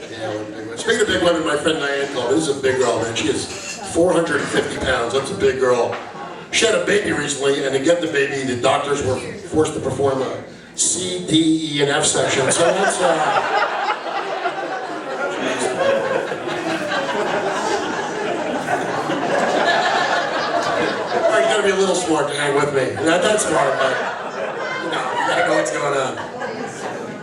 Yeah, one big one. Speaking of big women, my friend Diane called me. This is a big girl, man. She is 450 pounds. That's a big girl. She had a baby recently, and to get the baby, the doctors were forced to perform a C, D, E, and F section. So that's, you gotta be a little smart to hang with me. Not that smart, but, you gotta know what's going on.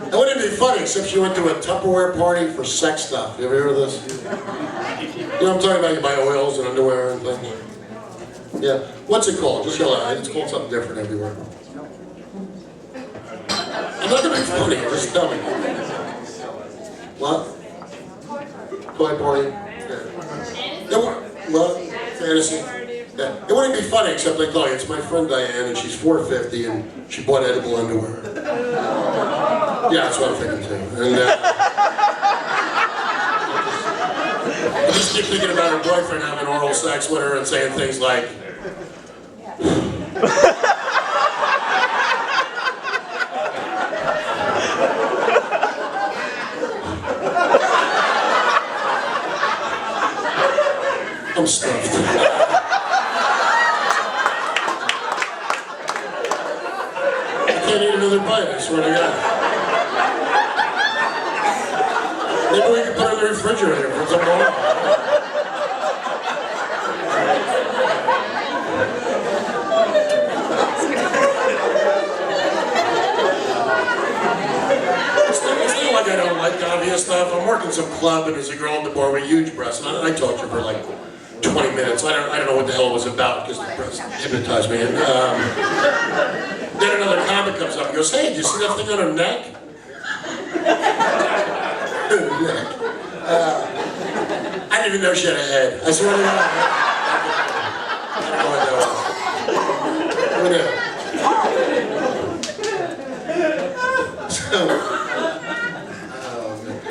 It wouldn't be funny, except she went to a Tupperware party for sex stuff. You ever hear of this? You know what I'm talking about? You buy oils and underwear and things. Yeah. What's it called? Just yell out. It's called something different everywhere. I'm not gonna be funny, just tell me. What? Toy party? Yeah. What? Fantasy? Yeah. It wouldn't be funny except they call you. It's my friend Diane and she's 450 and she bought edible underwear. Yeah, that's what I'm thinking too. And I just keep thinking about her boyfriend having oral sex with her and saying things like, I'm stuffed. I can't eat another bite, I swear to God. Maybe we can put it in the refrigerator for tomorrow. I don't like obvious stuff. I'm working some club and there's a girl at the bar with huge breasts. And I talked to her for like 20 minutes. I don't know what the hell it was about because the breasts hypnotized me. And then another comic comes up and goes, "Hey, did you see that thing on her neck?" I didn't even know she had a head. I swear to God. I don't know what that was. Who knew?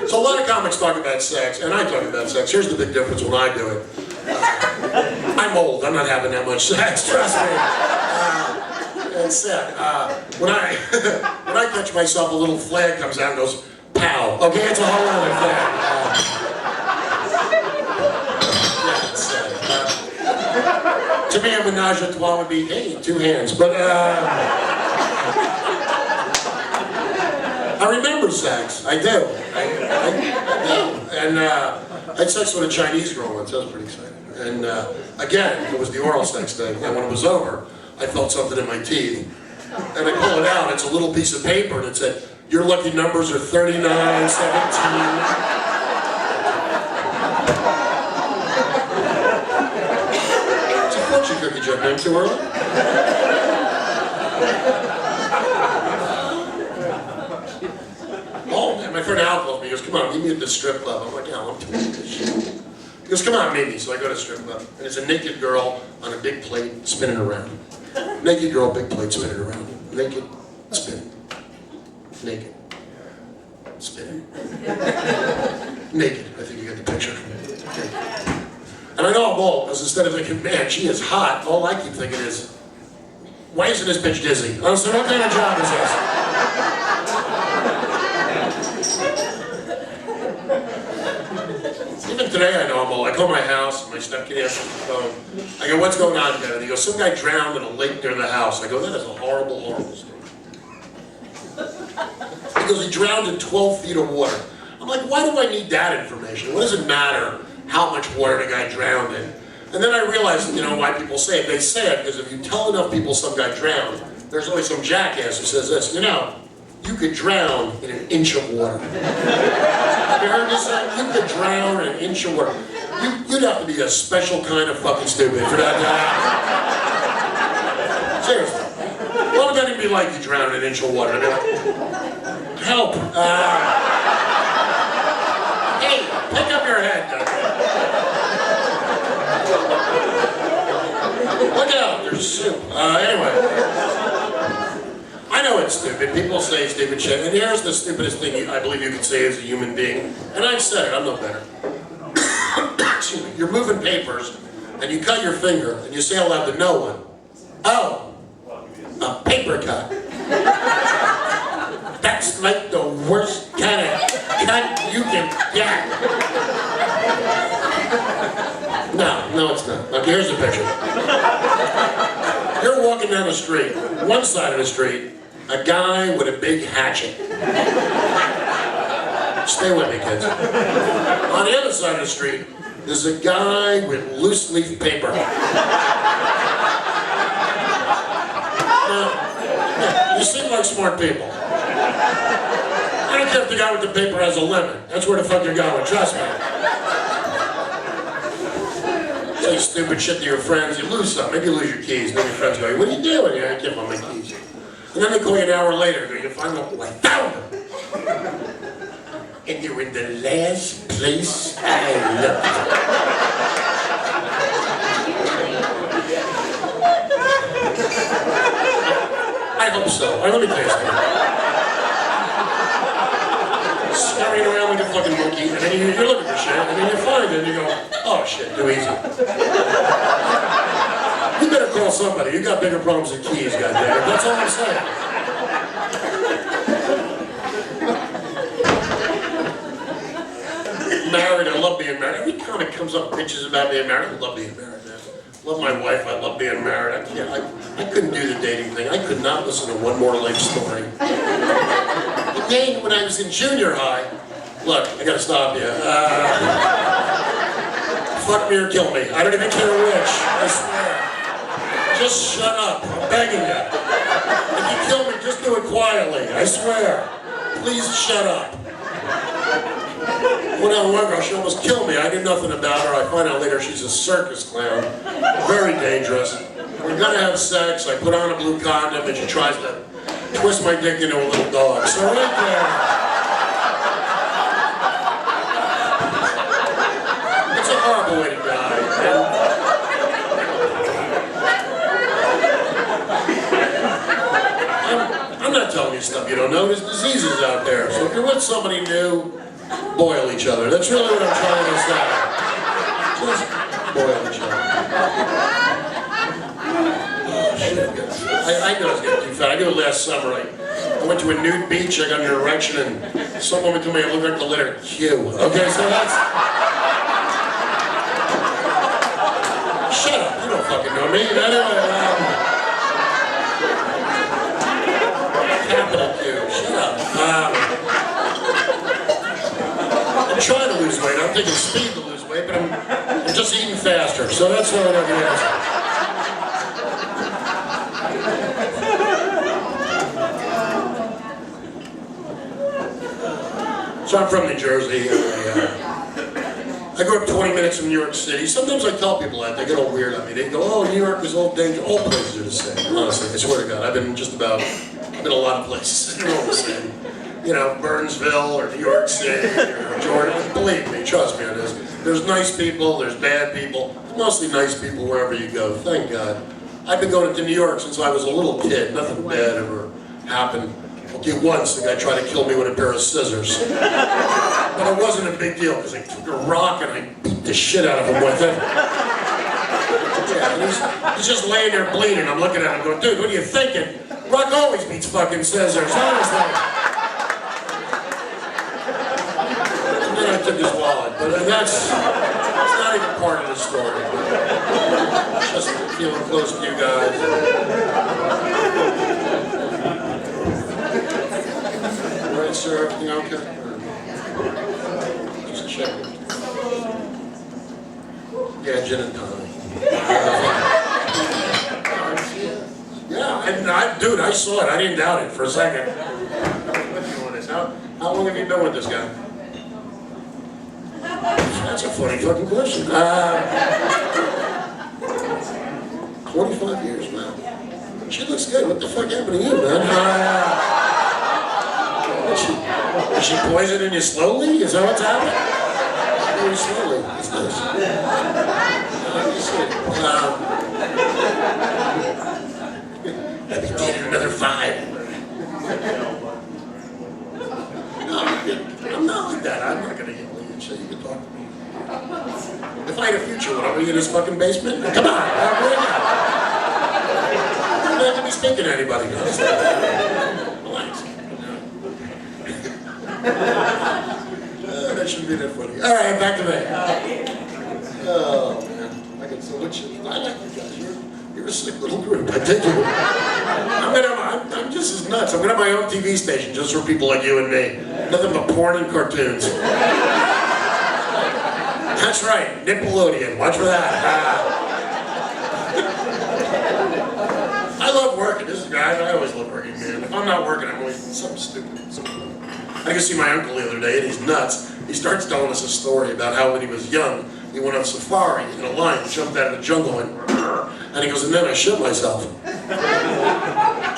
So a lot of comics talk about sex, and I talk about sex. Here's the big difference when I do it. I'm old. I'm not having that much sex. Trust me. It's sad. When I catch myself, a little flag comes out and goes, "Pow." Okay, it's a whole other thing. Yeah, it's sad. To me, a menage a trois would be, hey, 2 hands. But I remember sex. I do. I do. And I had sex with a Chinese girl once. That was pretty exciting. And again, it was the oral sex thing. And when it was over, I felt something in my teeth. And I pull it out. It's a little piece of paper and it said, "Your lucky numbers are 39, 17. It's a fortune cookie jumped in too early. Oh man, my friend Al called me. He goes, "Come on, meet me at the strip club." I'm like, "Al, I'm too old for this shit." He goes, "Come on, meet me." So I go to the strip club, and it's a naked girl on a big plate spinning around. Naked girl, big plate spinning around. Naked, spinning. Naked, spinning. Naked. I think you get the picture. Okay. And I know I'm old, because instead of thinking, "Man, she is hot," all I keep thinking is, "Why isn't this bitch dizzy?" Oh, so what kind of job is this? Even today I know I'm old. I call my house, my stepkid answers the phone. I go, "What's going on, Dad?" And he goes, "Some guy drowned in a lake near the house." I go, "That is a horrible, horrible story." He goes, "He drowned in 12 feet of water." I'm like, "Why do I need that information? What does it matter how much water the guy drowned in?" And then I realized, why people say it. They say it because if you tell enough people some guy drowned, there's always some jackass who says this, "You could drown in an inch of water." Have you heard this? You could drown in an inch of water. You'd have to be a special kind of fucking stupid for that to happen. Seriously. What would that even be like, you drown in an inch of water? I'd be like, "Help. Hey, pick up your head. Look out, there's soup." Anyway. I know it's stupid. People say stupid shit. And here's the stupidest thing I believe you can say as a human being. And I've said it, I'm no better. Excuse me. You're moving papers, and you cut your finger, and you say out loud to no one, "Oh, a paper cut." That's like the worst kind of cut you can Yeah. No, it's not. Okay, here's the picture. You're walking down the street. One side of the street, a guy with a big hatchet. Stay with me, kids. On the other side of the street, there's a guy with loose leaf paper. Now, you seem like smart people. I don't care if the guy with the paper has a lemon. That's where the fuck you're going, trust me. Say stupid shit to your friends, you lose something. Maybe you lose your keys. Then your friends go, what are you doing? I can't find my keys. And then they call you an hour later. You find them, I found them. And you're in the last place I looked. I hope so. Let me tell you something. Scurrying around like a fucking monkey, and then you're looking for shit, and then you find it, and you go, oh shit, too easy. You better call somebody. You got bigger problems than keys, goddammit. That's all I'm saying. Married, I love being married. Every comic comes up and bitches about being married. I love being married, man. Love my wife, I love being married. I couldn't do the dating thing. I could not listen to one more life story. And then when I was in junior high, look, I gotta stop you. Fuck me or kill me. I don't even care which, I swear. Just shut up, I'm begging you. If you kill me, just do it quietly, I swear. Please shut up. When I was one girl, she almost killed me. I knew nothing about her. I find out later she's a circus clown. Very dangerous. We're gonna have sex. I put on a blue condom and she tries to twist my dick into a little dog. So right there. It's a horrible way to die. I'm not telling you stuff you don't know. There's diseases out there. So if you're with somebody new, boil each other. That's really what I'm trying to say. Just boil each other. Oh, shit. I know I was getting too fat. I did it last summer. I went to a nude beach, I got an erection, and some woman told me I looked like the letter Q. Okay, so that's... Shut up, you don't fucking know me. Capital Q, shut up. I'm trying to lose weight. I'm taking speed to lose weight, but I'm just eating faster. So that's what I have to answer. So I'm from New Jersey. I grew up 20 minutes from New York City. Sometimes I tell people that. They get all weird on me. They go, oh, New York is all dangerous. All places are the same. Honestly, I swear to God. I've been a lot of places. They're all the same. You know, Burnsville or New York City or Jordan. Believe me, trust me on this. There's nice people, there's bad people. There's mostly nice people wherever you go, thank God. I've been going to New York since I was a little kid. Nothing bad ever happened. Okay, once the guy tried to kill me with a pair of scissors. But it wasn't a big deal because I took a rock and I beat the shit out of him with it. Yeah, and he's just laying there bleeding. I'm looking at him going, dude, what are you thinking? Rock always beats fucking scissors, honestly. I took his wallet, but that's not even part of the story. Just feeling close to you guys. Right, sir, everything okay? Just checking. Yeah, gin and tonic. Yeah, dude, I saw it. I didn't doubt it for a second. How long have you been with this guy? That's a funny fucking question. 25 years, man. She looks good. What the fuck happened to you, man? Is she poisoning you slowly? Is that what's happening? Very slowly. That's nice. I'll be dating another 5. No, I'm not like that. I'm not gonna get laid, so you can talk to me. If I had a future, would I be in this fucking basement? Come on, I'm not going to be speaking to anybody. Relax. That shouldn't be that funny. All right, back to me. Oh man, I get so much. I like you guys. You're a sick little group. I dig you. I'm just as nuts. I'm gonna have my own TV station just for people like you and me. Nothing but porn and cartoons. That's right, Nickelodeon. Watch for that. I love working. This is guys. I always love working, man. If I'm not working, I'm always something stupid. I can see my uncle the other day, and he's nuts. He starts telling us a story about how when he was young, he went on safari, and a lion jumped out of the jungle and he goes, and then I shit myself. And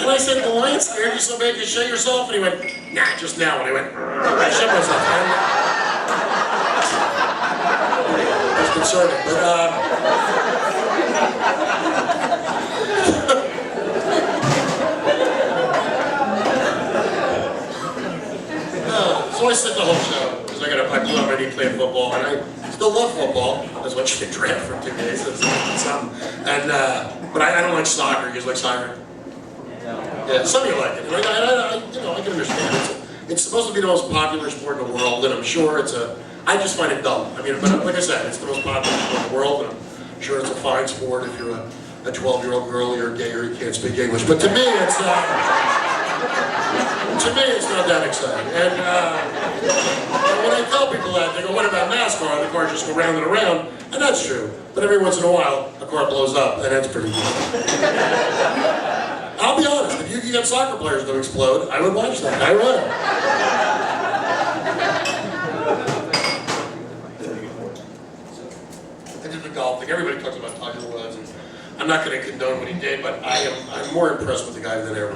I said, the lion scared you so bad you shit yourself? And he went, nah, just now. And he went, I shit myself. It's concerning, but so I sit the whole show, because I blew out my knee playing football, and I still love football. That's what you get drafted for 2 days, that's something. And, but I don't like soccer. You guys like soccer? Yeah, some of you like it. And I can understand. It's supposed to be the most popular sport in the world, and I'm sure I just find it dumb. I mean, but like I said, it's the most popular sport in the world, and I'm sure it's a fine sport if you're a 12-year-old girl, you're gay, or you can't speak English. But to me, it's not that exciting. And when I tell people that, they go, what about NASCAR? The cars just go round and around. And that's true. But every once in a while, a car blows up, and that's pretty good. I'll be honest, if you could get soccer players to explode, I would watch that. I would. I did the golf thing. Everybody talks about Tiger Woods, and I'm not going to condone what he did, but I'm more impressed with the guy than ever.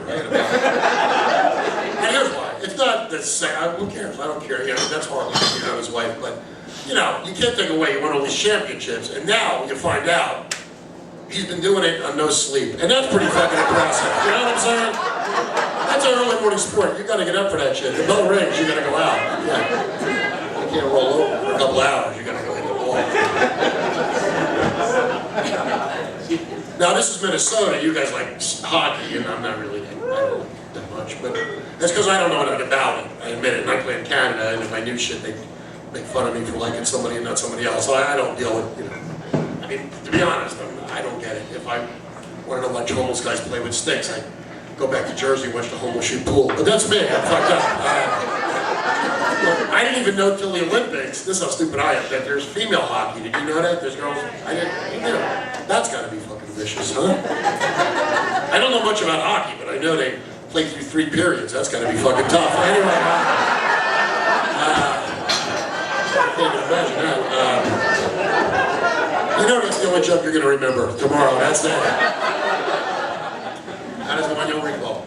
And here's why. It's not the same. Who cares? I don't care. That's horrible. His wife, but you can't take away. He won all these championships, and now you find out he's been doing it on no sleep, and that's pretty fucking impressive. You know what I'm saying? That's an early morning sport. You got to get up for that shit. The bell rings. You got to go out. Yeah. You can't roll over for a couple hours. You got to go hit the ball. Now this is Minnesota. You guys like hockey, and I'm not really. I don't like that much, but that's because I don't know anything about it. I admit it. And I play in Canada, and if I knew shit, they'd make fun of me for liking somebody and not somebody else. So I don't deal with, I mean, to be honest, I don't get it. If I wanted to watch homeless guys play with sticks, I'd go back to Jersey and watch the homeless shoot pool. But that's me. I'm fucked up. I didn't even know till the Olympics. This is how stupid I am. That there's female hockey. Did you know that? There's girls. I didn't. You know. That's got to be fucking vicious, huh? I don't know much about hockey, but I know they play through 3 periods. That's got to be fucking tough. Anyway, I can't even imagine that. That's the only joke you're going to remember tomorrow. That's it. That is the one you'll recall.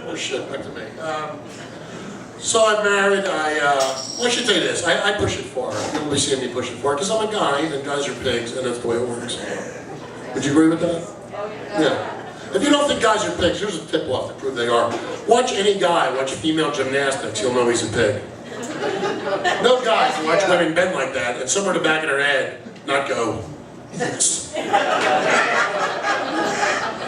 Oh shit, back to me. So I'm married. I should tell you this. I push it far. You'll be seeing me push it far because I'm a guy, and guys are pigs, and that's the way it works. Would you agree with that? Yeah. If you don't think guys are pigs, here's a tip-off to prove they are. Watch any guy watch female gymnastics, you'll know he's a pig. No guys who watch women bend like that, and somewhere in the back of their head, not go, yes.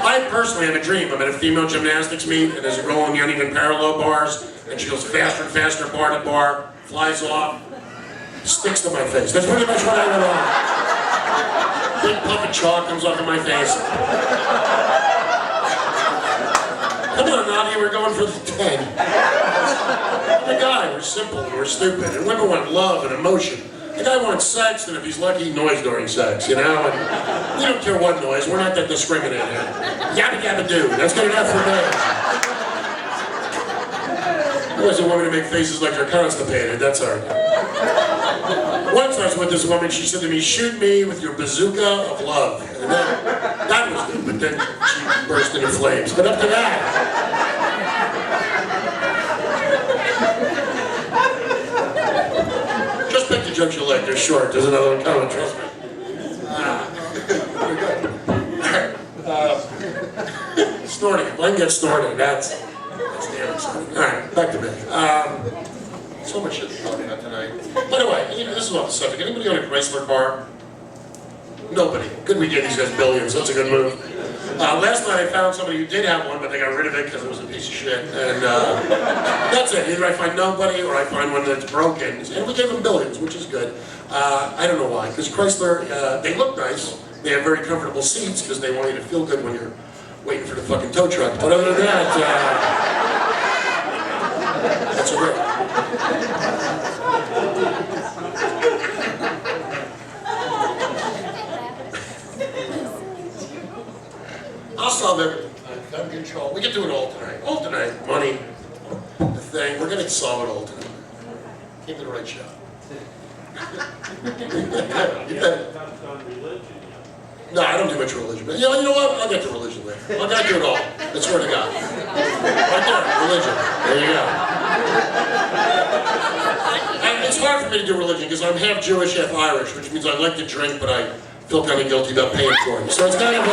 I personally have a dream. I'm at a female gymnastics meet, and there's a girl on the uneven parallel bars, and she goes faster and faster, bar to bar, flies off, sticks to my face. That's pretty much what I went on. Big puff of chalk comes off of my face. Come on, Nadia, we're going for the 10. I'm a guy, we're simple, we're stupid, and women want love and emotion. The guy wants sex, and if he's lucky, noise during sex, And we don't care what noise, we're not that discriminating. Yabba yabba doo, that's good enough for me. You guys don't want me to make faces like they're constipated, that's all right. Once I was with this woman, she said to me, shoot me with your bazooka of love. And that was good, but then she burst into flames. But up to that, just pick the jokes you like, they're short. There's another one coming, trust me. Snorting. If I can get snorting, that's damn exciting. Alright, back to me. So much shit to talk about tonight. By the way, this is off the subject. Anybody own a Chrysler car? Nobody. Good we get these guys billions. That's a good move. Last night I found somebody who did have one, but they got rid of it because it was a piece of shit. And that's it. Either I find nobody or I find one that's broken. And we gave them billions, which is good. I don't know why. Because Chrysler, they look nice. They have very comfortable seats because they want you to feel good when you're waiting for the fucking tow truck. But other than that, that's a rip. I'll solve everything. I'm in control. We can do it all tonight. All tonight. Money, the thing. We're going to solve it all tonight. Keep the right shot. No, I don't do much religion. But you know what? I'll get to religion later. I'll get to it all. I swear to God. Right there. Religion. There you go. And it's hard for me to do religion because I'm half Jewish, half Irish, which means I like to drink, but I feel kind of guilty about paying for it. So it's kind of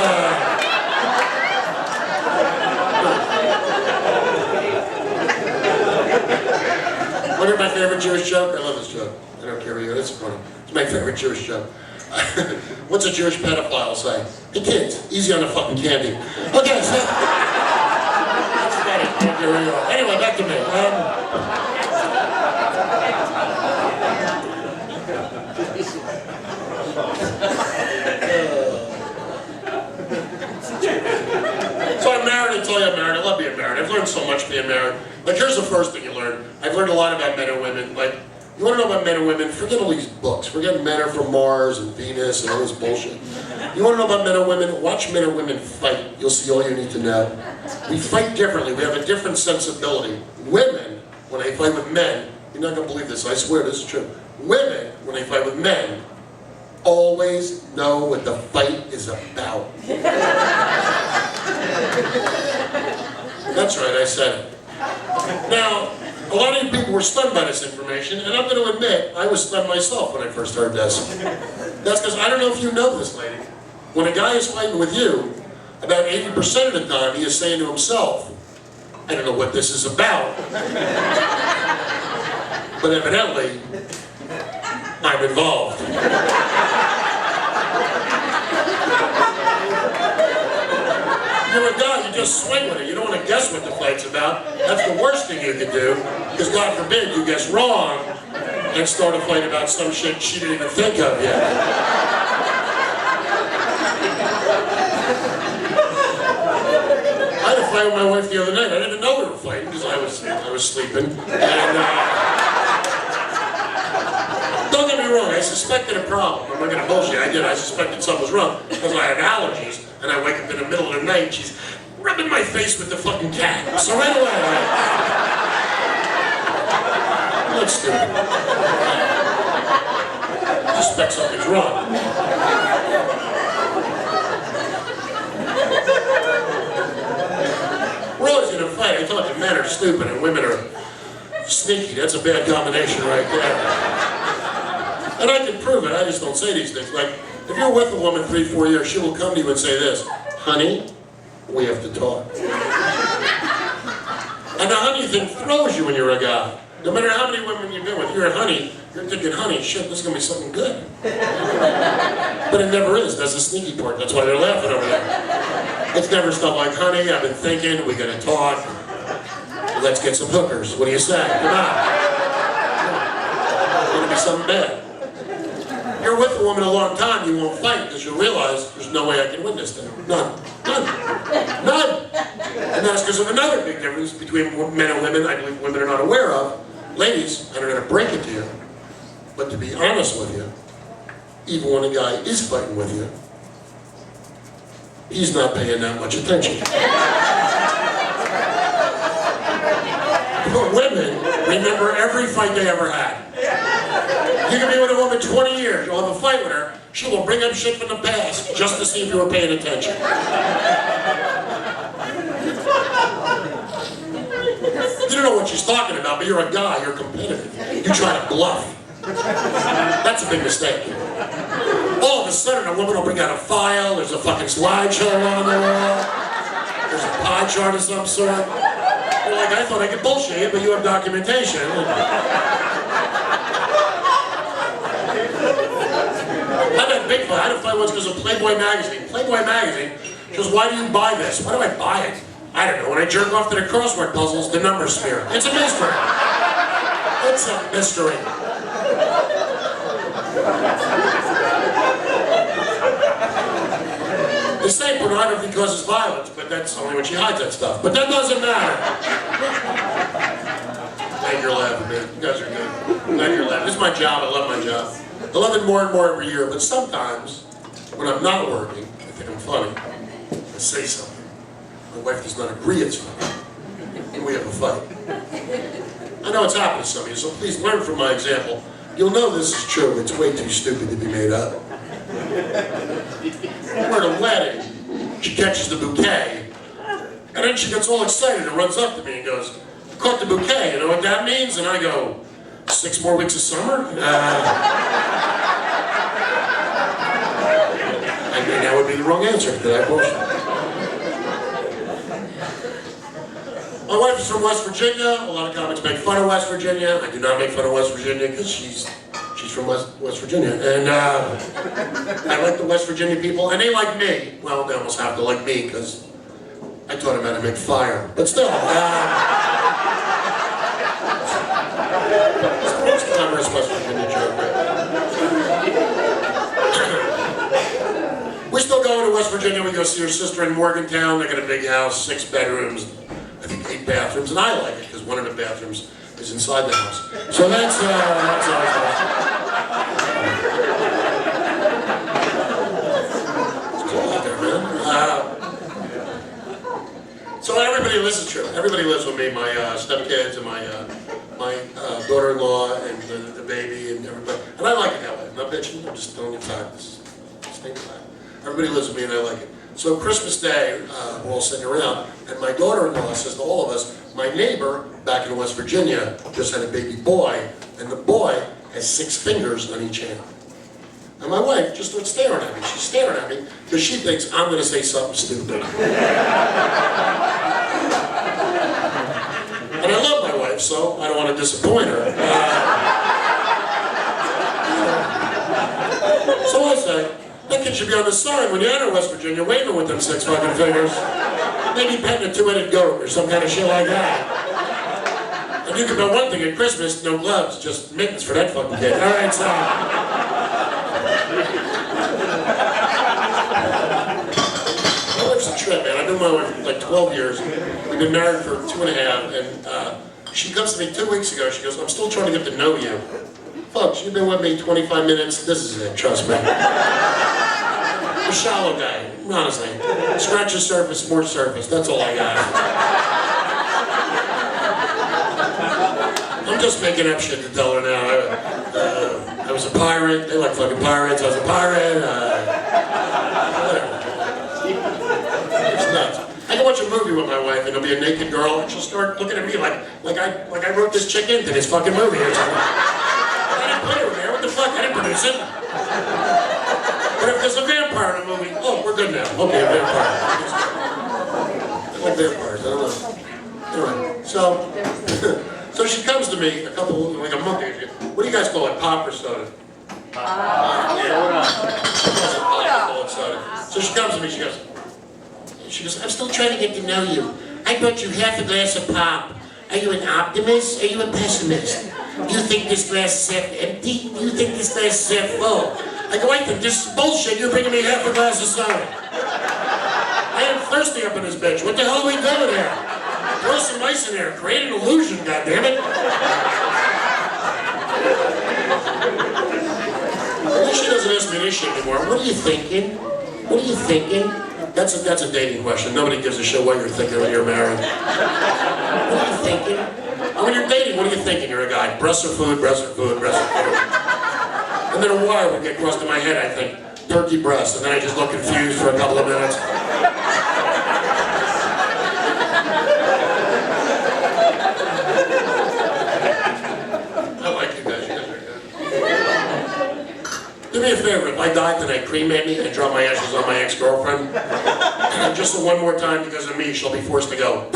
Want to hear my favorite Jewish joke? I love this joke. I don't care what you do. It's funny. It's my favorite Jewish joke. What's a Jewish pedophile say? Hey kids, easy on the fucking candy. Okay, so that's funny. Here we go. Anyway, back to me. So I'm married until I'm married. I love being married. I've learned so much being married. Like, here's the first thing you learn. I've learned a lot about men and women. Like, you want to know about men and women? Forget all these books. Forget men are from Mars and Venus and all this bullshit. You want to know about men and women? Watch men and women fight. You'll see all you need to know. We fight differently. We have a different sensibility. Women, when they fight with men, you're not going to believe this. I swear this is true. Women, when they fight with men, always know what the fight is about. That's right, I said it. Now, a lot of you people were stunned by this information, and I'm going to admit, I was stunned myself when I first heard this. That's because I don't know if you know this, lady. When a guy is fighting with you, about 80% of the time he is saying to himself, I don't know what this is about. But evidently, I'm involved. You're a guy, you just swing with it. You don't want to guess what the fight's about. That's the worst thing you could do, because God forbid you guess wrong and start a fight about some shit she didn't even think of yet. I had a fight with my wife the other night. I didn't know we were fighting because I was sleeping. And don't get me wrong, I suspected a problem. I'm not going to bullshit. I did. I suspected something was wrong because I had allergies. And I wake up in the middle of the night, she's rubbing my face with the fucking cat. So right away, I'm not stupid. I suspect something's wrong. We're always going to fight. I thought that men are stupid and women are sneaky. That's a bad combination right there. And I can prove it. I just don't say these things. Like, if you're with a woman 3-4 years, she will come to you and say this, honey, we have to talk. And the honey thing throws you when you're a guy. No matter how many women you've been with, you're a honey, you're thinking, honey, shit, this is going to be something good. But it never is. That's the sneaky part. That's why they're laughing over there. It's never stuff like, honey, I've been thinking, we got to talk. Let's get some hookers. What do you say? Come on. It's going to be something bad. You're with a woman a long time, you won't fight because you'll realize there's no way I can win this thing. None. None. None. And that's because of another big difference between men and women I believe women are not aware of. Ladies, I'm going to break it to you, but to be honest with you, even when a guy is fighting with you, he's not paying that much attention. But women remember every fight they ever had. You can be with a woman 20 years, you'll have a fight with her, she will bring up shit from the past just to see if you were paying attention. You don't know what she's talking about, but you're a guy, you're competitive. You try to bluff. That's a big mistake. All of a sudden, a woman will bring out a file, there's a fucking slideshow on the wall, there's a pie chart of some sort. You're like, I thought I could bullshit you, but you have documentation. I had a big fight. I had a fight once because of Playboy magazine. Playboy magazine She goes, why do you buy this? Why do I buy it? I don't know. When I jerk off to the crossword puzzles, the numbers smear. It's a mystery. It's a mystery. They say pornography causes violence, but that's only when she hides that stuff. But that doesn't matter. Glad you're laughing, man. You guys are good. Glad you're laughing. This is my job. I love my job. I love it more and more every year, but sometimes, when I'm not working, I think I'm funny, I say something. My wife does not agree it's funny, and we have a fight. I know it's happened to some of you, so please learn from my example. You'll know this is true. It's way too stupid to be made up. We're at a wedding. She catches the bouquet, and then she gets all excited and runs up to me and goes, I caught the bouquet, you know what that means? And I go, 6 more weeks of summer? I think that would be the wrong answer to that question. My wife is from West Virginia. A lot of comics make fun of West Virginia. I do not make fun of West Virginia because she's from West Virginia. And I like the West Virginia people, and they like me. Well, they almost have to like me because I taught them how to make fire. But still, it's a glamorous West Virginia joke, right? We still go to West Virginia. We go see her sister in Morgantown. They got a big house, 6 bedrooms, I think 8 bathrooms, and I like it because one of the bathrooms is inside the house. So that's always awesome. It's cool out there, man. So everybody lives, it's true. Everybody lives with me. My stepkids and my daughter-in-law and the baby and everybody. And I like it that way. I'm not bitching. I'm just telling you facts. Staying flat. Everybody lives with me and I like it. So Christmas Day, we're all sitting around, and my daughter-in-law says to all of us, my neighbor back in West Virginia just had a baby boy, and the boy has 6 fingers on each hand. And my wife just starts staring at me. She's staring at me because she thinks I'm going to say something stupid. And I love my wife, so I don't want to disappoint her. So I say, that kid should be on the sign when you enter West Virginia, waving with them 6 fucking fingers. Maybe petting a 2-headed goat or some kind of shit like that. And you can know one thing at Christmas, no gloves, just mittens for that fucking kid. All right, so. My wife's a trip, man. I've been with my wife for like 12 years. We've been married for 2.5, and she comes to me 2 weeks ago. She goes, I'm still trying to get to know you. Folks, you've been with me 25 minutes. This is it, trust me. I'm a shallow guy, honestly. Scratch the surface, more surface. That's all I got. I'm just making up shit to tell her now. I was a pirate. They like fucking pirates. I was a pirate. It's nuts. I can watch a movie with my wife, and there'll be a naked girl, and she'll start looking at me like I wrote this chick into this fucking movie or something. I didn't put her there. What the fuck? I didn't produce it. But if there's a vampire in a movie, oh, we're good now. Okay, a vampire. I like vampires. I don't know. Anyway, so she comes to me like a month ago. What do you guys call it? Pop or soda? Soda. So she comes to me. She goes, I'm still trying to get to know you. I brought you half a glass of pop. Are you an optimist? Are you a pessimist? Do you think this glass is half empty? Do you think this glass is half full? I go, I think this is bullshit. You're bringing me half a glass of soda. I am thirsty up in this bitch. What the hell are we doing here? Throw some ice in there. Create an illusion, goddammit. At least she doesn't ask me this shit anymore. What are you thinking? What are you thinking? That's a dating question. Nobody gives a shit what you're thinking when you're married. What are you thinking? When you're dating, what are you thinking? You're a guy. Breasts or food, breasts or food, breasts or food. And then a wire would get crossed in my head, I think, turkey breast. And then I just look confused for a couple of minutes. I like you guys. You guys are good. Do me a favor. If I die tonight, cremate me and drop my ashes on my ex-girlfriend. Just one more time because of me, she'll be forced to go.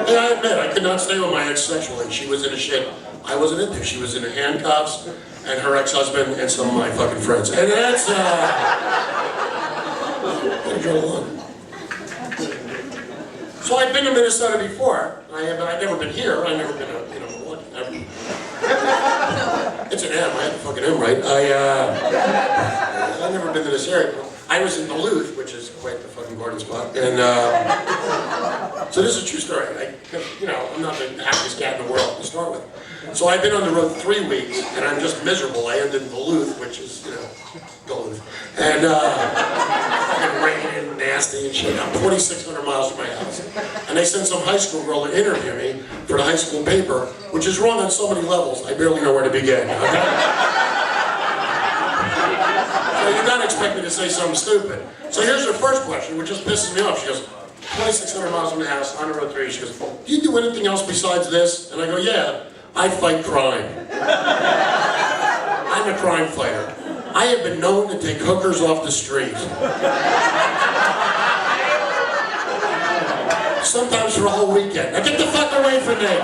Yeah, I admit, I could not stay with my ex sexually. She was in a shit. I I wasn't into. She was in handcuffs, and her ex-husband, and some of my fucking friends. And that's, so I've been to Minnesota before. I've never been here. I've never been to, what? It's an M. I had the fucking M right. I've never been to this area. I was in Duluth, which is quite the fucking garden spot, and so this is a true story. I'm not the happiest cat in the world to start with. So I've been on the road 3 weeks, and I'm just miserable. I ended in Duluth, which is, Duluth, and fucking raining and nasty and shit. I'm 2,600 miles from my house, and they sent some high school girl to interview me for the high school paper, which is wrong on so many levels. I barely know where to begin. Okay? You don't expect me to say something stupid. So here's her first question, which just pisses me off. She goes, 2,600 miles from the house, on the road 3. She goes, do you do anything else besides this? And I go, yeah, I fight crime. I'm a crime fighter. I have been known to take hookers off the street. Sometimes for a whole weekend. Now get the fuck away from me.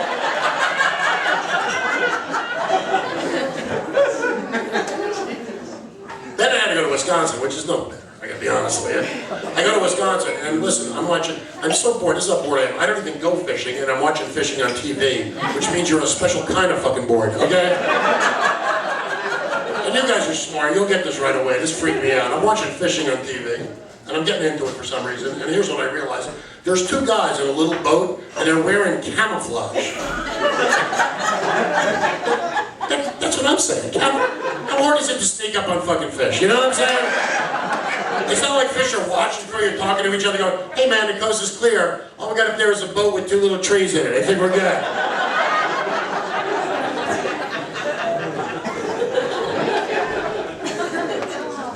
Then I had to go to Wisconsin, which is no better, I gotta be honest with you. I go to Wisconsin, and listen, I'm so bored, this is how bored I am. I don't even go fishing, and I'm watching fishing on TV, which means you're a special kind of fucking bored, okay? And you guys are smart, you'll get this right away, this freaked me out. I'm watching fishing on TV, and I'm getting into it for some reason, and here's what I realized. There's 2 guys in a little boat, and they're wearing camouflage. That's what I'm saying. How hard is it to sneak up on fucking fish? You know what I'm saying? It's not like fish are watching before you're talking to each other going, hey man, the coast is clear. All we got up there is a boat with 2 little trees in it. I think we're good.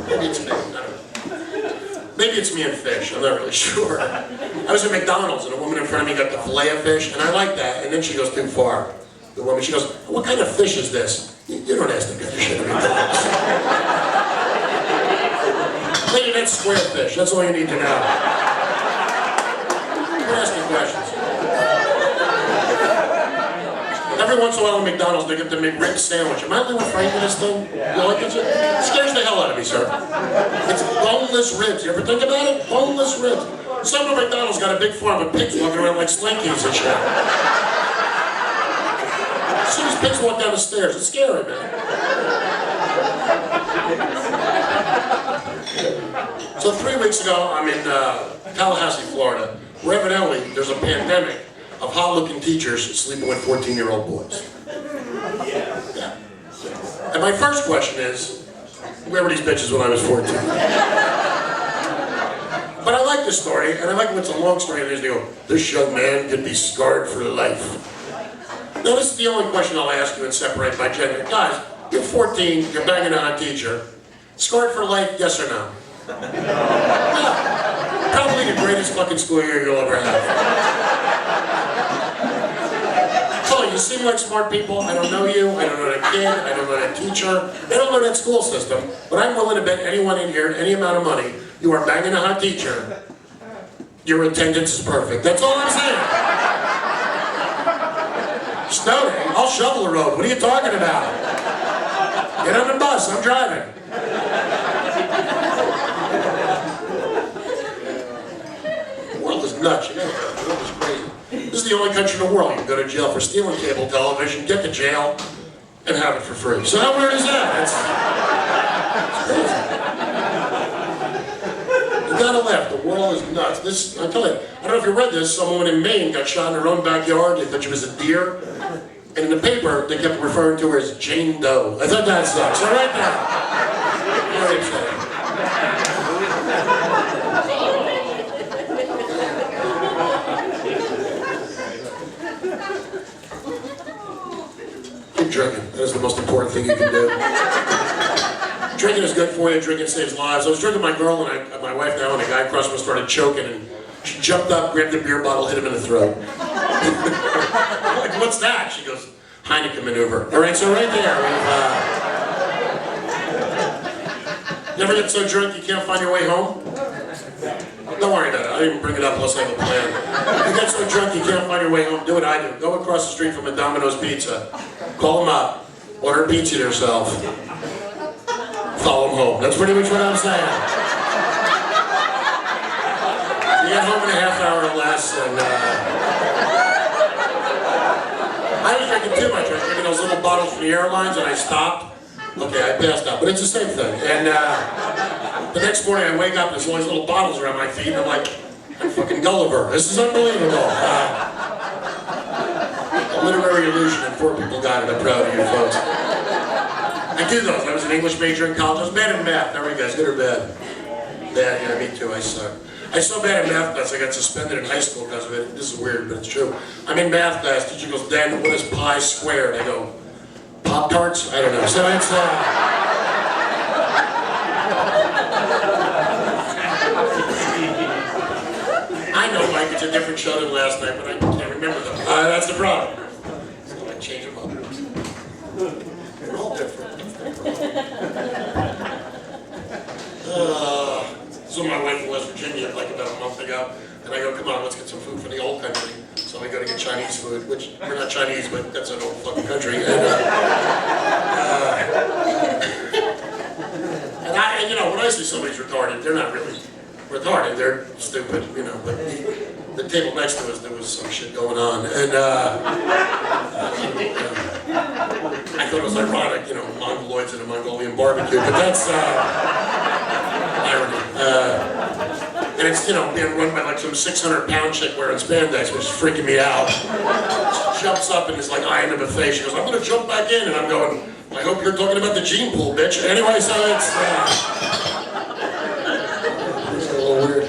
Maybe it's me. I don't know. Maybe it's me and fish. I'm not really sure. I was at McDonald's and a woman in front of me got the fillet of fish, and I like that, and then she goes too far. The woman, she goes, what kind of fish is this? You don't ask that kind of shit at McDonald's. Lady, that's square fish. That's all you need to know. You're asking questions. Every once in a while at McDonald's, they get the McRib sandwich. Am I the one frightened of this thing? You like it? It scares the hell out of me, sir. It's boneless ribs. You ever think about it? Boneless ribs. Some of McDonald's got a big farm of pigs walking around like slinkies and shit. See these pigs walk down the stairs. It's scary, man. So 3 weeks ago, I'm in Tallahassee, Florida, where evidently there's a pandemic of hot-looking teachers sleeping with 14-year-old boys. Yeah. And my first question is, where were these bitches when I was 14? But I like this story, and I like when it's a long story, and they go, this young man could be scarred for life. Now this is the only question I'll ask you and separate by gender. Guys, you're 14, you're banging on a teacher. Scarred for life, yes or no? No. Probably the greatest fucking school year you'll ever have. So you seem like smart people. I don't know you, I don't know that kid, I don't know that teacher, I don't know that school system, but I'm willing to bet anyone in here, any amount of money, you are banging a hot teacher, your attendance is perfect. That's all I'm saying. Snow day, I'll shovel the road. What are you talking about? Get on the bus, I'm driving. The world is nuts, you know, the world is crazy. This is the only country in the world you can go to jail for stealing cable television, get to jail, and have it for free. So how weird is that? It's crazy. You gotta laugh, the world is nuts. This, I tell you, I don't know if you read this, some woman in Maine got shot in her own backyard, they thought she was a deer. And in the paper, they kept referring to her as Jane Doe. I thought that sucks. So right now, very upsetting. Keep drinking. That is the most important thing you can do. Drinking is good for you. Drinking saves lives. I was drinking my girl and my wife now, and a guy across from us started choking, and she jumped up, grabbed a beer bottle, hit him in the throat. I'm like, what's that? She goes, Heineken maneuver. All right, so right there, you ever get so drunk you can't find your way home? Don't worry about it. I didn't bring it up unless I have a plan. You get so drunk you can't find your way home, do what I do. Go across the street from a Domino's Pizza Call them up, order a pizza to yourself, follow them home. That's pretty much what I'm saying. You get home in a half hour or less, and I was drinking too much. I was drinking those little bottles from the airlines, and I stopped. Okay, I passed out, but it's the same thing. And the next morning I wake up, there's all these little bottles around my feet, and I'm like, I'm fucking Gulliver. This is unbelievable. A literary illusion, and 4 people got it. I'm proud of you folks. I do those. I was an English major in college. I was bad in math. How are you guys? Good or bad? Bad, yeah, me too. I suck. I was so bad in math class, I got suspended in high school because of it. This is weird, but it's true. I'm in math class, teacher goes, Dan, what is pi squared? I go, Pop-Tarts? I don't know. So it's, I know, Mike, it's a different show than last night, but I can't remember them. That's the problem. So I change them up. They're all different. So my wife in West Virginia, like about a month ago, and I go, come on, let's get some food for the old country. So we go to get Chinese food, which we're not Chinese, but that's an old fucking country. And you know, when I see somebody's retarded, they're not really retarded, they're stupid, you know, but the table next to us, there was some shit going on, and I thought it was ironic, you know, Mongoloids at a Mongolian barbecue, but that's irony. And it's, you know, being run by like some 600-pound chick wearing spandex, which is freaking me out. She jumps up and is like eyeing the buffet. She goes, I'm gonna jump back in, and I'm going, I hope you're talking about the gene pool, bitch. Anyway, so it's a little weird.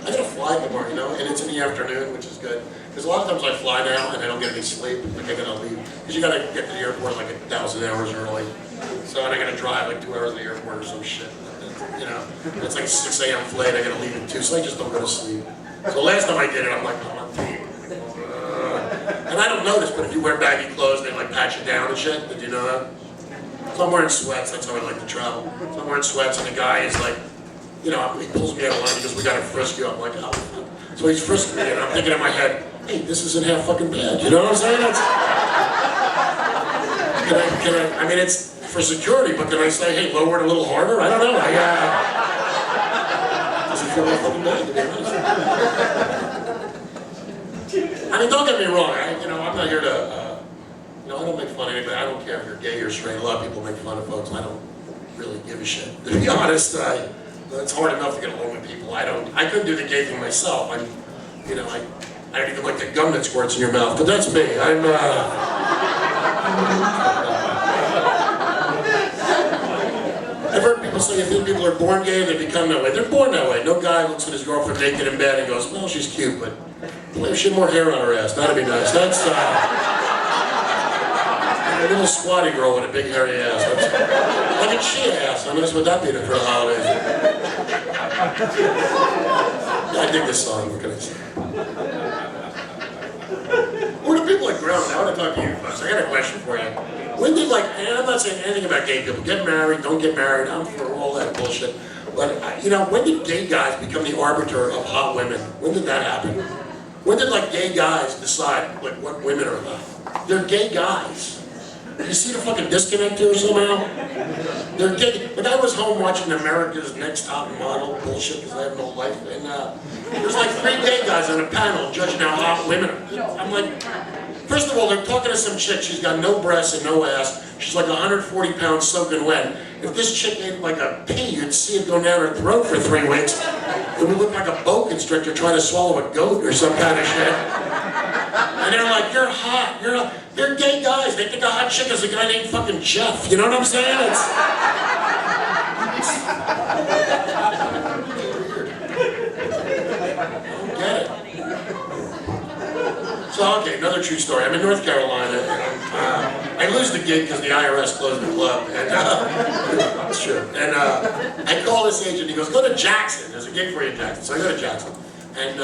I gotta fly tomorrow, you know, and it's in the afternoon, which is good. Because a lot of times I fly now and I don't get any sleep. Like I gotta leave, because you gotta get to the airport like 1,000 hours early. So and I gotta drive like 2 hours to the airport or some shit. You know, it's like a 6 a.m. flight. I gotta leave at 2, so I just don't go to sleep. So last time I did it, I'm like, I'm on tape. And I don't notice, but if you wear baggy clothes, they like patch it down and shit. Did you know that? So I'm wearing sweats. That's how I like to travel. So I'm wearing sweats, and the guy is like, you know, he pulls me out of line. He goes, "We gotta frisk you." I'm like, "Oh." So he's frisking me, and I'm thinking in my head, "Hey, this isn't half fucking bad." You know what I'm saying? That's, I mean, it's for security, but can I say, "Hey, lower it a little harder"? I don't know. Doesn't feel half fucking bad, to be honest. I mean, don't get me wrong. You know, I'm not here to. You know, I don't make fun of anybody. I don't care if you're gay or straight. A lot of people make fun of folks. I don't really give a shit. To be honest, it's hard enough to get along with people. I couldn't do the gay thing myself. You know, I don't even like the gum that squirts in your mouth. But that's me. I've heard people say, you think people are born gay, they become that way. They're born that way. No guy looks at his girlfriend naked in bed and goes, "Well, she's cute, but if she had more hair on her ass, that'd be nice." That's a little squatty girl with a big hairy ass. Like a chia ass. How nice would that be for the holidays? Yeah, I dig this song. What can I say? Where do people like ground? I want to talk to you folks. I got a question for you. When did and I'm not saying anything about gay people. Get married, don't get married. I'm for all that bullshit. But you know, when did gay guys become the arbiter of hot women? When did that happen? When did gay guys decide what women are about? They're gay guys. You see the fucking disconnect here somehow? They're gay. But I was home watching America's Next Top Model bullshit because I have no life, and there's like 3 gay guys on a panel judging how hot women are. I'm like, first of all, they're talking to some chick. She's got no breasts and no ass. She's like 140 pounds soaking wet. If this chick ate like a pea, you'd see it go down her throat for 3 weeks. It would look like a boa constrictor trying to swallow a goat or some kind of shit. And they're like, "You're hot, you're hot." They're gay guys. They think a hot chick is a guy named fucking Jeff. You know what I'm saying? It's weird. I don't get it. So, okay, another true story. I'm in North Carolina. And, I lose the gig because the IRS closed the club. And that's true. And I call this agent. He goes, "Go to Jackson. There's a gig for you in Jackson." So I go to Jackson. And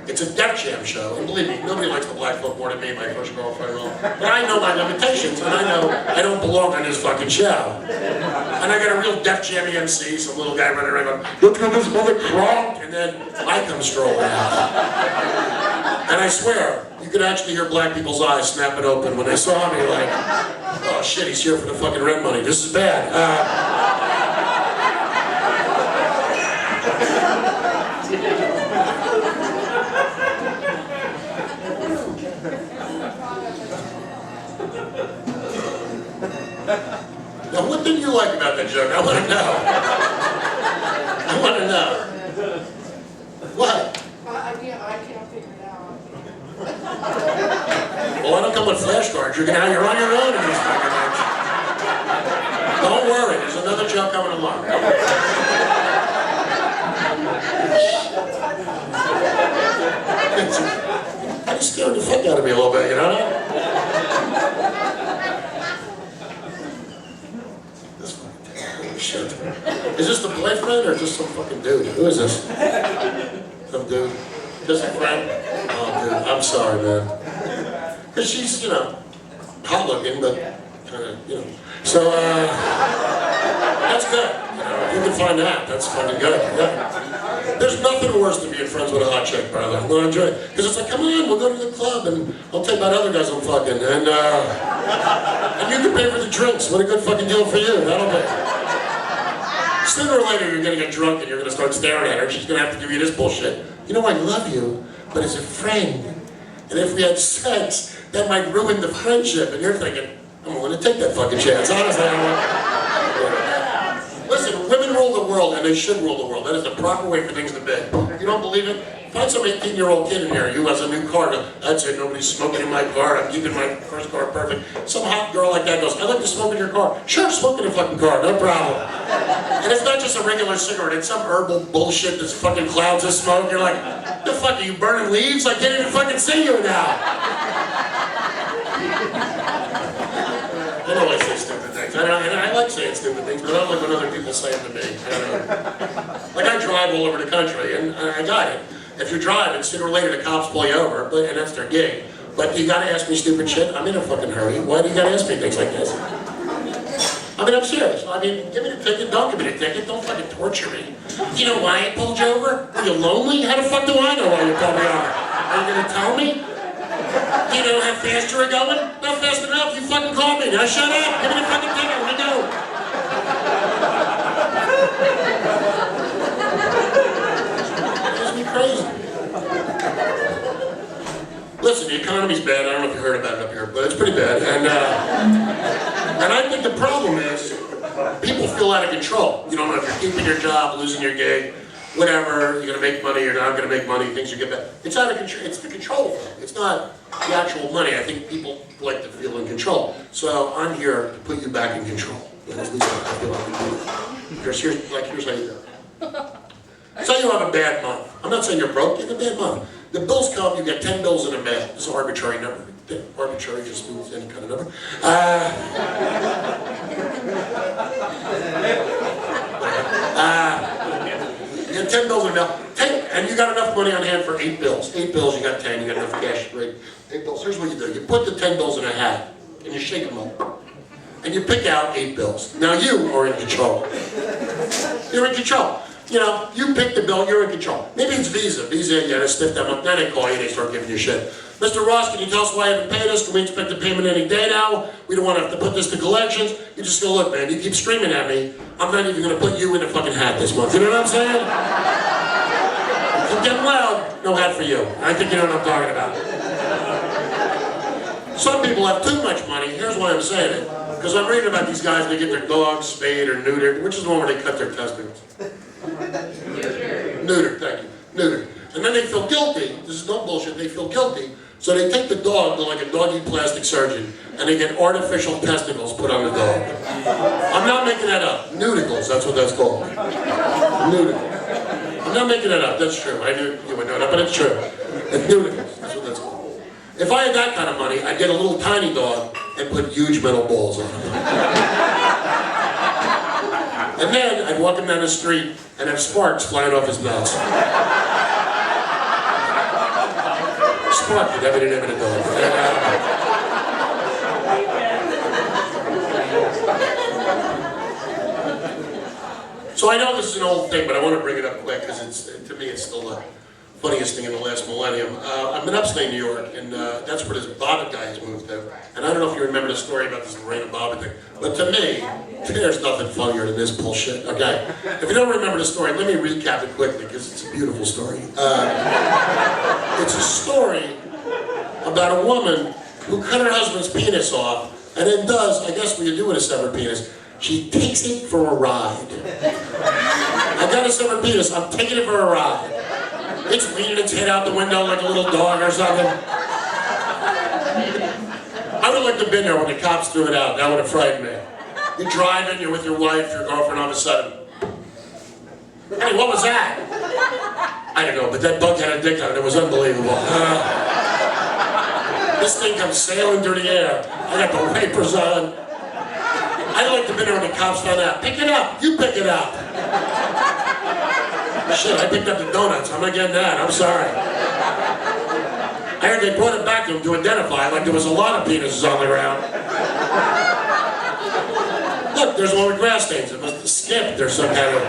It's a Def Jam show, and believe me, nobody likes the black folk more than me, my first girlfriend will. But I know my limitations, and I know I don't belong on this fucking show. And I got a real Def Jammy MC, some little guy running around going, look at this mother crunk, and then I come strolling out. And I swear, you could actually hear black people's eyes snapping open when they saw me, like, oh shit, he's here for the fucking rent money, this is bad. Now, what did you like about that joke? I want to know. I want to know. What? I can't figure it out. Well, I don't come with flashcards. You're on your own in these fucking things. Don't worry, there's another joke coming along. That scared the fuck out of me a little bit, you know? Shit. Is this the boyfriend or just some fucking dude? Who is this? Some dude? Just a friend? Oh, dude, I'm sorry, man. Because she's, you know, hot looking, but kind of, you know. So, that's good. You know, if you can find that, that's fucking good. Yeah. There's nothing worse than being friends with a hot chick, brother. No, I enjoy it. Because it's like, come on, we'll go to the club and I'll take my other guys I'm fucking. And you can pay for the drinks. What a good fucking deal for you. That'll be. Sooner or later, you're gonna get drunk and you're gonna start staring at her. She's gonna have to give you this bullshit. You know, I love you, but as a friend. And if we had sex, that might ruin the friendship. And you're thinking, I'm willing to take that fucking chance. Honestly, listen, women rule the world, and they should rule the world. That is the proper way for things to be. You don't believe it? Find some 18-year-old kid in here who has a new car. That's it, nobody's smoking in my car. I'm keeping my first car perfect. Some hot girl like that goes, I'd like to smoke in your car. Sure, smoke in a fucking car, no problem. And it's not just a regular cigarette, it's some herbal bullshit that's fucking clouds of smoke. You're like, the fuck, are you burning leaves? I can't even fucking see you now. I don't like saying stupid things. And I like saying stupid things, but I don't like when other people say them to me. I don't know. Like I drive all over the country, and I got it. If you're driving, sooner or later the cops pull you over, and that's their gig. But you gotta ask me stupid shit. I'm in a fucking hurry. Why do you gotta ask me things like this? I mean, I'm serious. I mean, give me the ticket, don't give me the ticket, don't fucking torture me. Do you know why I pulled you over? Were you lonely? How the fuck do I know why you pulled me over? Are you gonna tell me? Do you know how fast you were going? Not fast enough, you fucking called me. Now shut up, give me the fucking ticket, let me go. Crazy. Listen, the economy's bad. I don't know if you heard about it up here, but it's pretty bad. And I think the problem is people feel out of control. You don't know if you're keeping your job, losing your gig, whatever. You're gonna make money, you're not gonna make money. Things are get bad. It's out of control. It's the control thing. It's not the actual money. I think people like to feel in control. So I'm here to put you back in control. At least I feel like here's how you go. Say you have a bad month. I'm not saying you're broke, you have a bad month. The bills come, you get 10 bills in the mail. It's an arbitrary number. Arbitrary just means any kind of number. You get 10 bills in the mail. And you got enough money on hand for 8 bills. 8 bills, you got 10, you got enough cash. Great. 8 bills. Here's what you do. You put the 10 bills in a hat, and you shake them up. And you pick out 8 bills. Now you are in control. You're in control. You know, you pick the bill, you're in control. Maybe it's Visa. Visa, you gotta stiff them up. Then they call you, they start giving you shit. Mr. Ross, can you tell us why you haven't paid us? Can we expect a payment any day now? We don't want to have to put this to collections. You just go, look, man, you keep screaming at me. I'm not even gonna put you in a fucking hat this month. You know what I'm saying? Keep getting loud, no hat for you. I think you know what I'm talking about. Some people have too much money. Here's why I'm saying it. Because I'm reading about these guys, they get their dogs spayed or neutered. Which is the one where they cut their testicles? Neutered, thank you. Neutered. And then they feel guilty. This is no bullshit. They feel guilty. So they take the dog to like a doggy plastic surgeon and they get artificial testicles put on the dog. I'm not making that up. Nudicles, that's what that's called. Nudicles. I'm not making that up. That's true. I knew you would know that, but it's true. It's nudicles. That's what that's called. If I had that kind of money, I'd get a little tiny dog and put huge metal balls on him. And then I'd walk him down the street and have sparks flying off his nuts. squawky, never did do it. So I know this is an old thing, but I want to bring it up quick because to me it's still the funniest thing in the last millennium. I'm in upstate New York, and that's where this Bobbitt guy has moved to. And I don't know if you remember the story about this Lorena Bobbitt thing, but to me, there's nothing funnier than this bullshit, okay? If you don't remember the story, let me recap it quickly because it's a beautiful story. It's a story about a woman who cut her husband's penis off and then does, I guess what you do with a severed penis, she takes it for a ride. I got a severed penis, I'm taking it for a ride. It's leaning its head out the window like a little dog or something. I would have liked to have been there when the cops threw it out. That would have frightened me. You're driving, you're with your wife, your girlfriend, all of a sudden. Hey, what was that? I don't know, but that bug had a dick on it. It was unbelievable. This thing comes sailing through the air. I got the wipers on. I'd like to have been there when the cops found out. Pick it up. You pick it up. Shit, I picked up the donuts. I'm not getting that. I'm sorry. I heard they brought it back to him to identify, like there was a lot of penises on the ground. Look, there's one with grass stains. It must have skipped or some kind of...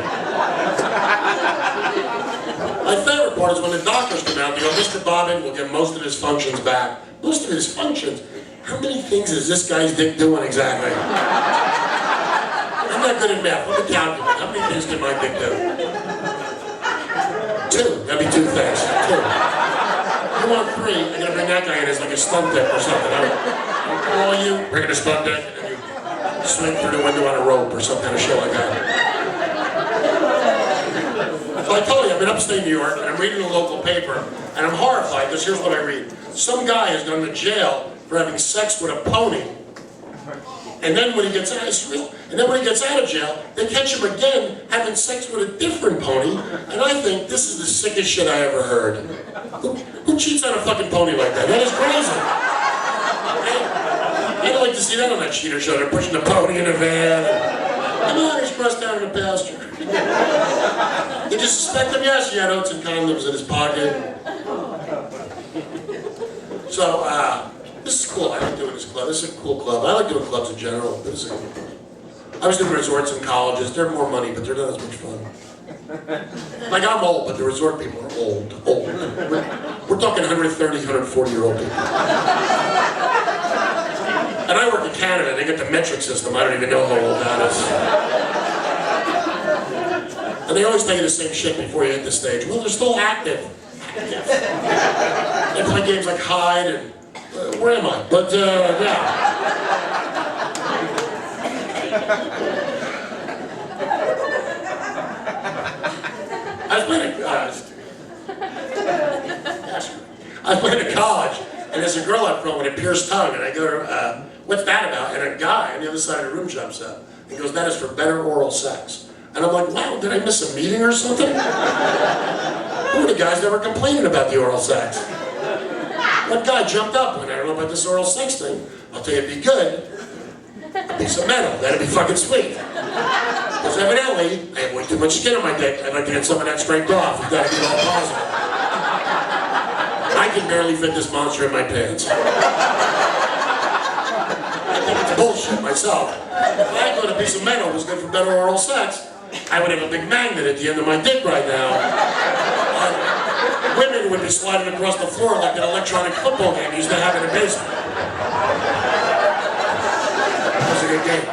My favorite part is when the doctors come out, they go, Mr. Bobbitt will get most of his functions back. Most of his functions? How many things is this guy's dick doing exactly? I'm not good at math. Let me calculate. How many things can my dick do? 2. That'd be 2 things. 2. You want 3, I'm gonna bring that guy in as like a stunt dick or something. I'll call you, bring in a stunt dick, and you swing through the window on a rope or some kind of show like that. So I told you, I'm in upstate New York, and I'm reading the local paper, and I'm horrified because here's what I read. Some guy has gone to jail for having sex with a pony. And then when he gets out, it's real. And then when he gets out of jail, they catch him again having sex with a different pony. And I think this is the sickest shit I ever heard. Who cheats on a fucking pony like that? That is crazy. I'd like to see that on that cheater show. They're pushing the pony in a van. Come on, he's crossed down in the pasture. Did you suspect him? Yes, he had oats and condoms in his pocket. So, this is cool. I like doing this club. This is a cool club. I like doing clubs in general. I was doing resorts and colleges. They're more money, but they're not as much fun. Like, I'm old, but the resort people are old. We're talking 130, 140-year-old people. And I work in Canada. They get the metric system. I don't even know how old that is. And they always tell you the same shit before you hit the stage. Well, they're still active. They play games like hide and where am I? But yeah. I was playing at college, and there's a girl up front with a pierced tongue, and I go to her, what's that about? And a guy on the other side of the room jumps up. He goes, that is for better oral sex. And I'm like, wow, did I miss a meeting or something? Who are the guys that were complaining about the oral sex? One guy jumped up when I don't know about this oral sex thing. I'll tell you, it'd be good. A piece of metal, that'd be fucking sweet. Because evidently, I have way too much skin on my dick. I'd like to get some of that scraped off. You've got to get all positive. I can barely fit this monster in my pants. I think it's bullshit myself. If I thought a piece of metal was good for better oral sex, I would have a big magnet at the end of my dick right now. Women would be sliding across the floor like an electronic football game used to have in the basement. It was a good game.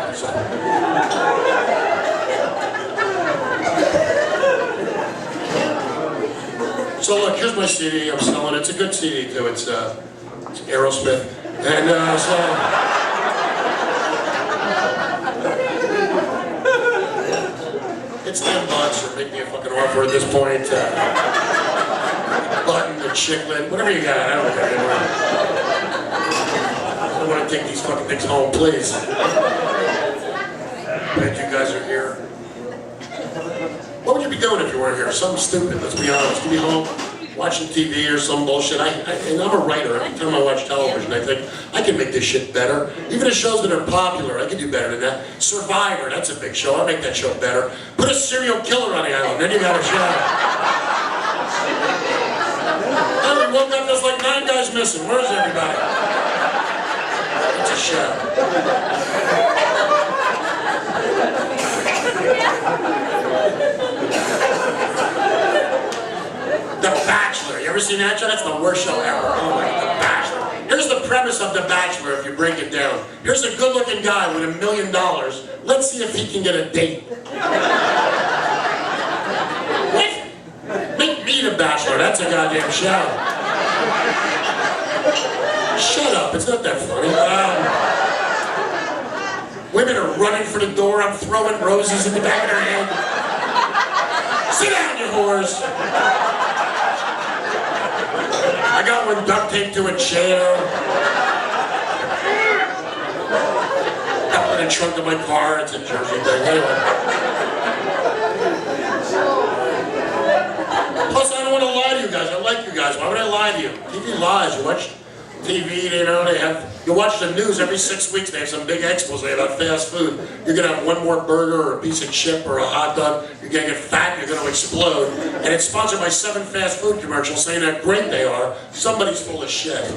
So look, here's my CD. I'm selling it. It's a good CD too. It's Aerosmith, and so. It's $10 or make me a fucking offer at this point. Button, a chiclet, whatever you got, I don't care anymore. I don't want to take these fucking things home, please. Glad you guys are here. What would you be doing if you weren't here? Something stupid, let's be honest. You'd be home watching TV or some bullshit. And I'm a writer. Every time I watch television, I think, I can make this shit better. Even the shows that are popular, I can do better than that. Survivor, that's a big show. I'll make that show better. Put a serial killer on the island, then you got a show. Oh, we woke up, there's like 9 you guys missing? Where's everybody? It's a show. The Bachelor. You ever seen that show? That's the worst show ever. Oh my God, The Bachelor. Here's the premise of The Bachelor, if you break it down. Here's a good-looking guy with $1 million. Let's see if he can get a date. What? Make me The Bachelor. That's a goddamn show. Shut up. It's not that funny. Women are running for the door. I'm throwing roses in the back of their head. Sit down, you whores. I got one duct taped to a chair. Got one in the trunk of my car. It's a Jersey thing. Anyway. Plus, I don't want to lie to you guys. I like you guys. Why would I lie to you? TV lies. You watch TV, you know, you watch the news every 6 weeks, they have some big expose about fast food. You're gonna have one more burger or a piece of chip or a hot dog, you're gonna get fat, you're gonna explode. And it's sponsored by 7 fast food commercials saying how great they are. Somebody's full of shit.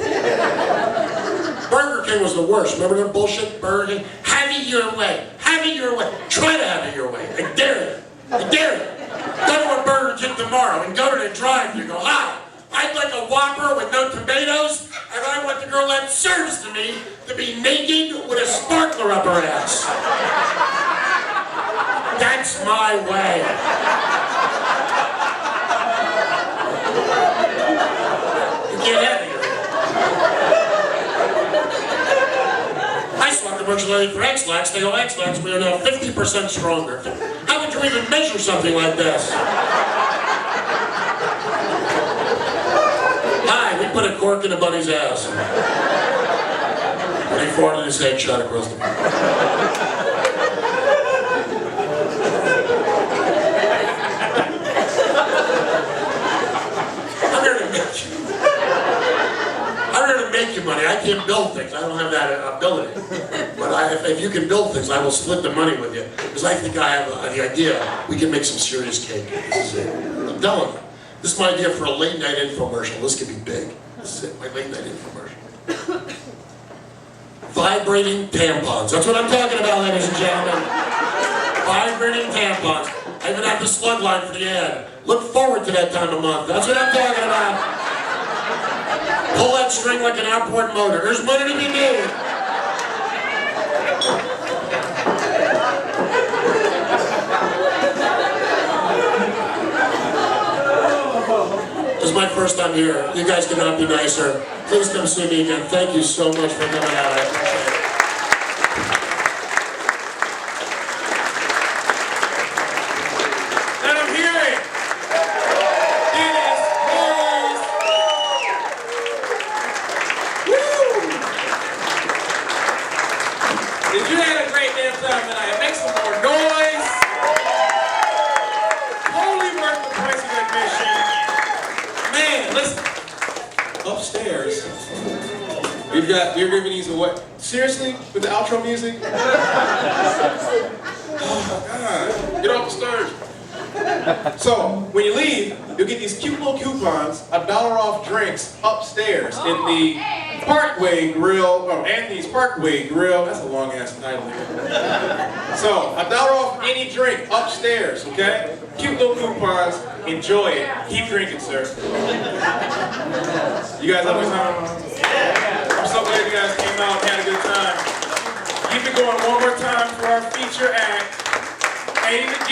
Burger King was the worst. Remember that bullshit? Burger King? Have it your way. Have it your way. Try to have it your way. I dare you. I dare you. Go to a Burger King tomorrow and go to the drive-thru. Go, hi, I'd like a Whopper with no tomatoes, and I want the girl that serves to me to be naked with a sparkler up her ass. That's my way. You can't have it. I saw a commercial for X-Lax. They go, X-Lax, we are now 50% stronger. How would you even measure something like this? Hi, we put a cork in a bunny's ass. And he farted his head shot across the room. I'm here to make you money. I can't build things. I don't have that ability. But if you can build things, I will split the money with you. Because I think I have the idea we can make some serious cake. This is it. I'm telling you. This is my idea for a late night infomercial. This could be big. This is it, my late night infomercial. Vibrating tampons. That's what I'm talking about, ladies and gentlemen. Vibrating tampons. I even have the slug line for the ad. Look forward to that time of month. That's what I'm talking about. Pull that string like an outboard motor. There's money to be made. This is my first time here. You guys cannot be nicer. Please come see me again. Thank you so much for coming out. I appreciate it. And I'm hearing Dennis Morris. Woo! If you had a great damn time tonight, make some more noise. Totally worth the price of admission. Man, listen. Upstairs, you're giving these away. Seriously? With the outro music? Oh my God. Get off the stage. So, when you leave, you'll get these cute little coupons, $1 off drinks upstairs in the Parkway Grill, or Anthony's Parkway Grill. That's a long ass title here. So, $1 off any drink upstairs, okay? Cute little coupons. Enjoy it. Keep drinking, sir. You guys have a good time? I'm so glad you guys came out and had a good time. Keep it going one more time for our feature act, A to G.